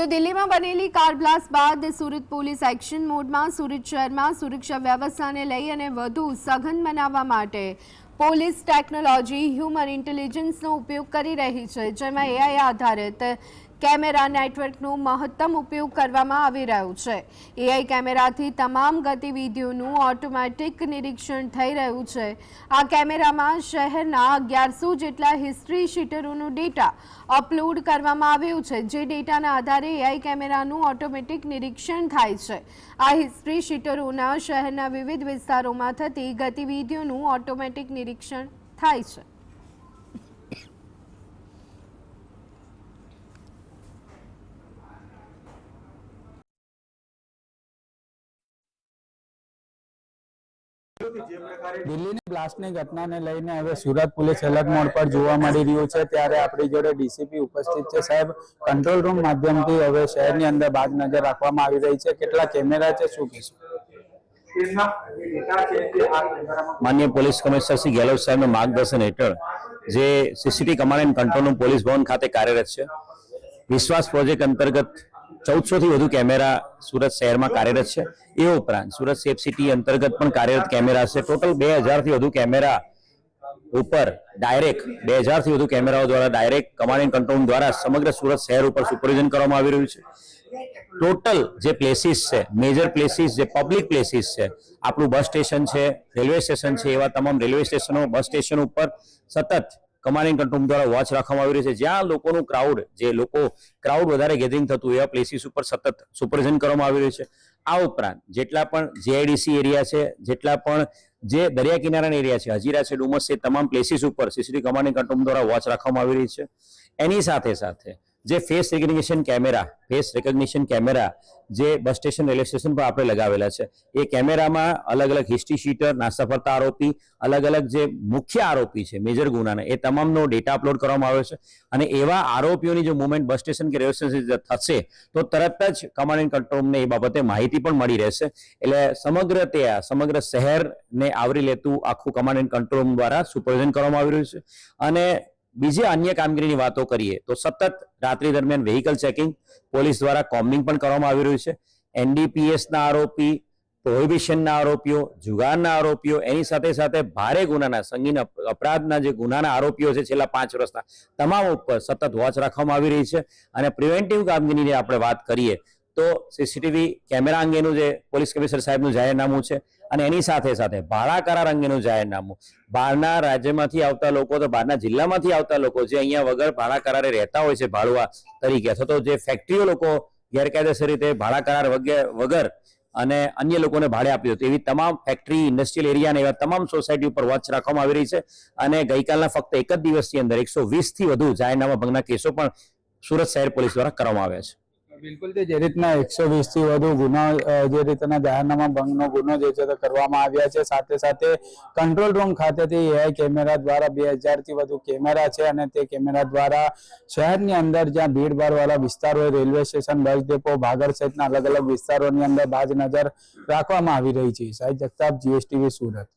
તો દિલ્હીમાં બનેલી કાર બ્લાસ્ટ બાદ સુરત પોલીસ એક્શન મોડમાં સુરત શહેરમાં સુરક્ષા વ્યવસ્થાને લઈ અને વધુ સઘન બનાવવા માટે પોલીસ ટેકનોલોજી હ્યુમન ઇન્ટેલિજન્સનો ઉપયોગ કરી રહી છે, જેમાં એઆઈ આધારિત કેમેરા નેટવર્કનો મહત્તમ ઉપયોગ કરવામાં આવી રહ્યો છે। એઆઈ કેમેરાથી તમામ ગતિવિધિઓનું ઓટોમેટિક નિરીક્ષણ થઈ રહ્યું છે। આ કેમેરામાં શહેરના 1100 જેટલા હિસ્ટ્રી શીટરોનો ડેટા અપલોડ કરવામાં આવ્યો છે, જે ડેટાના આધારે એઆઈ કેમેરાનું ઓટોમેટિક નિરીક્ષણ થાય છે। આ હિસ્ટ્રી શીટરોના શહેરના વિવિધ વિસ્તારોમાં થતી ગતિવિધિઓનું ઓટોમેટિક નિરીક્ષણ થાય છે। દિલ્હીની બ્લાસ્ટની ઘટનાને લઈને હવે સુરત પોલીસ એલર્ટ મોડ પર જોવા મળી રહ્યું છે, ત્યારે આપણી જોડે ડીસીપી ઉપસ્થિત છે। સાહેબ, કંટ્રોલ રૂમ માધ્યમથી હવે શહેરની અંદર બાદ નજર રાખવામાં આવી રહી છે, કેટલા કેમેરા છે, શું કહેશો? માનનીય પોલીસ કમિશનર શ્રી ગેહલોત સાહેબના માર્ગદર્શન હેઠળ જે CCTV command and control room police ભવન ખાતે કાર્યરત છે, વિશ્વાસ પ્રોજેક્ટ અંતર્ગત 1400 થી વધુ કેમેરા સુરત શહેરમાં કાર્યરત છે। એ ઉપરાંત સુરત સેફ સિટી અંતર્ગત પણ કાર્યરત કેમેરા છે। ટોટલ 2000 થી વધુ કેમેરા ઉપર ડાયરેક્ટ 2000 થી વધુ કેમેરાઓ દ્વારા ડાયરેક્ટ કમાન્ડ એન્ડ કંટ્રોલ દ્વારા સમગ્ર સુરત શહેર ઉપર સુપરવિઝન કરવામાં આવી રહ્યું છે। ટોટલ જે પ્લેસીસ છે, મેજર પ્લેસીસ, જે પબ્લિક પ્લેસીસ છે, આપણું બસ સ્ટેશન છે, રેલવે સ્ટેશન છે, એવા તમામ રેલવે સ્ટેશનો, બસ સ્ટેશન ઉપર સતત કમાન્ડ એન્ડ કંટ્રોલ દ્વારા વોચ રાખવામાં આવી રહી છે। જ્યાં લોકોનું ક્રાઉડ વધારે ગેધરિંગ થતું એવા પ્લેસીસ ઉપર સતત સુપરવિઝન કરવામાં આવી રહ્યું છે। આ ઉપરાંત જેટલા પણ જેઆઈડીસી એરિયા છે, જેટલા પણ જે દરિયા કિનારાના એરિયા છે, હજીરા છે, ડુમસ છે, તમામ પ્લેસીસ ઉપર સીસીટીવી કમાન્ડ એન્ડ કંટ્રોલ દ્વારા વોચ રાખવામાં આવી રહી છે। એની સાથે સાથે જે ફેસ રેકગ્નિશન કેમેરા જે બસ સ્ટેશન, રેલવે સ્ટેશન પર આપણે લગાવેલા છે, એ કેમેરામાં અલગ અલગ હિસ્ટ્રી શીટર, નાસ્તા ફરતા આરોપી, અલગ અલગ જે મુખ્ય આરોપી છે મેજર ગુનાના, એ તમામનો ડેટા અપલોડ કરવામાં આવ્યો છે। અને એવા આરોપીઓની જો મુવમેન્ટ બસ સ્ટેશન કે રેલવે સ્ટેશન થશે તો તરત જ કમાન્ડ એન્ડ કંટ્રોલને એ બાબતે માહિતી પણ મળી રહેશે। એટલે સમગ્ર શહેરને આવરી લેતું આખું કમાન્ડ એન્ડ કંટ્રોલ દ્વારા સુપરવિઝન કરવામાં આવી રહ્યું છે। અને બીજી અન્ય કામગીરીની વાતો કરીએ તો સતત રાત્રિ દરમિયાન વેહિકલ ચેકિંગ પોલીસ દ્વારા કોમ્બિંગ પણ કરવામાં આવી રહ્યું છે। એનડીપીએસના આરોપી, પ્રોહિબિશનના આરોપીઓ, જુગારના આરોપીઓ, એની સાથે સાથે ભારે ગુનાના, સંગીન અપરાધના જે ગુનાના આરોપીઓ છે છેલ્લા 5 વર્ષના, તમામ ઉપર સતત વોચ રાખવામાં આવી રહી છે। અને પ્રિવેન્ટિવ કામગીરીની આપણે વાત કરીએ તો સીસીટીવી કેમેરા અંગેનું જે પોલીસ કમિશનર સાહેબનું જાહેરનામું છે, અને એની સાથે સાથે ભાડા કરાર અંગેનું જાહેરનામું, બહારના રાજ્યમાંથી આવતા લોકો, તો બહારના જિલ્લામાંથી આવતા લોકો જે અહીંયા વગર ભાડા કરારે રહેતા હોય છે ભાડુઆ તરીકે, અથવા તો જે ફેક્ટરીઓ લોકો ગેરકાયદેસર રીતે ભાડા કરાર વગર અને અન્ય લોકોને ભાડે આપી દો, એવી તમામ ફેક્ટરી, ઇન્ડસ્ટ્રીયલ એરિયા અને એવા તમામ સોસાયટી ઉપર વોચ રાખવામાં આવી રહી છે। અને ગઈકાલના ફક્ત એક જ દિવસની અંદર 120 થી વધુ જાહેરનામા ભંગના કેસો પણ સુરત શહેર પોલીસ દ્વારા કરવામાં આવ્યા છે। બિલકુલ, જે રીતના 120 થી વધુ ગુનો, જે રીતના જાહેરનામા ભંગનો ગુનો જે છે તે કરવામાં આવ્યા છે, સાથે સાથે કંટ્રોલ રૂમ ખાતેથી એઆઈ કેમેરા દ્વારા 2000 થી વધુ કેમેરા છે, અને તે કેમેરા દ્વારા શહેરની અંદર જ્યાં ભીડભાડ વાળા વિસ્તારો હોય, રેલવે સ્ટેશન, બસ ડેપો, ભાગળ સહિતના અલગ અલગ વિસ્તારોની અંદર બાજ નજર રાખવામાં આવી રહી છે। સાહિદ જગતાપ, જીએસટીવી સુરત।